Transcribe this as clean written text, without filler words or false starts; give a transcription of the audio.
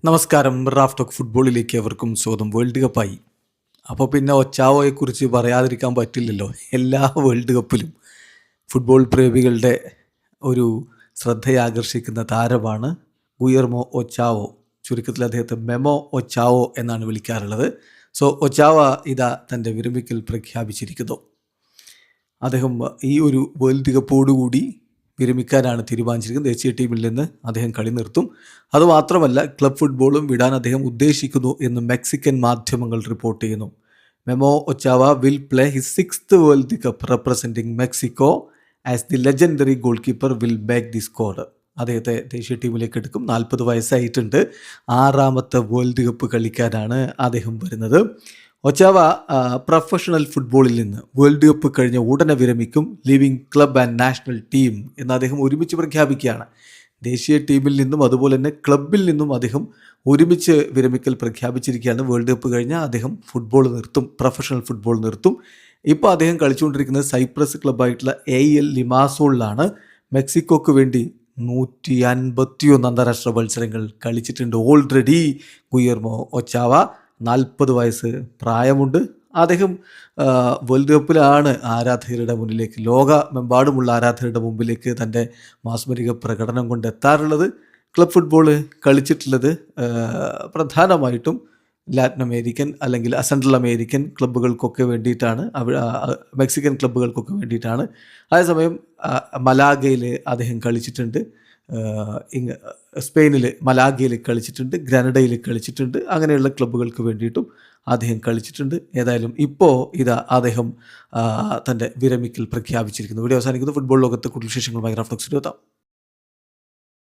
നമസ്കാരം. Raf talk ഫുട്ബോളിലേക്ക് അവർക്കും സ്വാഗതം. വേൾഡ് കപ്പായി. അപ്പോൾ പിന്നെ ഒച്ചാവോയെക്കുറിച്ച് പറയാതിരിക്കാൻ പറ്റില്ലല്ലോ. എല്ലാ വേൾഡ് കപ്പിലും ഫുട്ബോൾ പ്രേമികളുടെ ഒരു ശ്രദ്ധയാകർഷിക്കുന്ന താരമാണ് ഗുയർമോ ഒച്ചാവോ. ചുരുക്കത്തിൽ അദ്ദേഹത്തെ മെമോ ഒച്ചാവോ എന്നാണ് വിളിക്കാറുള്ളത്. ഒച്ചാവ ഇതാ തൻ്റെ വിരമിക്കൽ പ്രഖ്യാപിച്ചിരിക്കുന്നു. അദ്ദേഹം ഈ ഒരു വേൾഡ് കപ്പോടുകൂടി വിരമിക്കാനാണ് തീരുമാനിച്ചിരിക്കുന്നത്. ദേശീയ ടീമിൽ നിന്ന് അദ്ദേഹം കളി നിർത്തും. അതുമാത്രമല്ല, ക്ലബ് ഫുട്ബോളും വിടാൻ അദ്ദേഹം ഉദ്ദേശിക്കുന്നു എന്ന് മെക്സിക്കൻ മാധ്യമങ്ങൾ റിപ്പോർട്ട് ചെയ്യുന്നു. Memo Ochoa will play his 6th world cup representing Mexico as the legendary goalkeeper will back the squad. അദ്ദേഹത്തെ ദേശീയ ടീമിലേക്ക് എടുക്കും. 40 വയസ്സായിട്ടുണ്ട്. 6ാമത്തെ വേൾഡ് കപ്പ് കളിക്കാനാണ് അദ്ദേഹം വരുന്നത്. ഒച്ചാവ പ്രൊഫഷണൽ ഫുട്ബോളിൽ നിന്ന് വേൾഡ് കപ്പ് കഴിഞ്ഞ ഉടനെ വിരമിക്കും. Leaving club and national team എന്ന് അദ്ദേഹം ഒരുമിച്ച് പ്രഖ്യാപിക്കുകയാണ്. ദേശീയ ടീമിൽ നിന്നും അതുപോലെ തന്നെ ക്ലബിൽ നിന്നും അദ്ദേഹം ഒരുമിച്ച് വിരമിക്കൽ പ്രഖ്യാപിച്ചിരിക്കുകയാണ്. വേൾഡ് കപ്പ് കഴിഞ്ഞാൽ അദ്ദേഹം ഫുട്ബോൾ നിർത്തും, പ്രൊഫഷണൽ ഫുട്ബോൾ നിർത്തും. ഇപ്പോൾ അദ്ദേഹം കളിച്ചുകൊണ്ടിരിക്കുന്നത് സൈപ്രസ് ക്ലബ്ബായിട്ടുള്ള AL ലിമാസോളിലാണ്. മെക്സിക്കോക്ക് വേണ്ടി 151 അന്താരാഷ്ട്ര മത്സരങ്ങൾ കളിച്ചിട്ടുണ്ട് ഓൾറെഡി ഗുയർമോ ഒച്ചാവ. 40 വയസ്സ് പ്രായമുണ്ട്. അദ്ദേഹം വേൾഡ് കപ്പിലാണ് ആരാധകരുടെ മുന്നിലേക്ക്, ലോകമെമ്പാടുമുള്ള ആരാധകരുടെ മുമ്പിലേക്ക് തൻ്റെ മാസ്മരിക പ്രകടനം കൊണ്ട് എത്താറുള്ളത്. ക്ലബ് ഫുട്ബോൾ കളിച്ചിട്ടുള്ളത് പ്രധാനമായിട്ടും ലാറ്റിൻ അമേരിക്കൻ അല്ലെങ്കിൽ സെൻട്രൽ അമേരിക്കൻ ക്ലബ്ബുകൾക്കൊക്കെ വേണ്ടിയിട്ടാണ്, മെക്സിക്കൻ ക്ലബ്ബുകൾക്കൊക്കെ വേണ്ടിയിട്ടാണ്. അതേസമയം മലാഗയിൽ അദ്ദേഹം കളിച്ചിട്ടുണ്ട്, സ്പെയിനിൽ മലാഗയിൽ കളിച്ചിട്ടുണ്ട്, ഗ്രനഡയിൽ കളിച്ചിട്ടുണ്ട്. അങ്ങനെയുള്ള ക്ലബ്ബുകൾക്ക് വേണ്ടിയിട്ടും അദ്ദേഹം കളിച്ചിട്ടുണ്ട്. ഏതായാലും ഇപ്പോൾ അദ്ദേഹം തൻ്റെ വിരമിക്കൽ പ്രഖ്യാപിച്ചിരിക്കുന്നു. വീഡിയോ അവസാനിക്കുന്നു. ഫുട്ബോൾ ലോകത്ത് കൂടുതൽ വിശേഷങ്ങളുമായി റാഫ് ടോക്സിൽ എത്താം.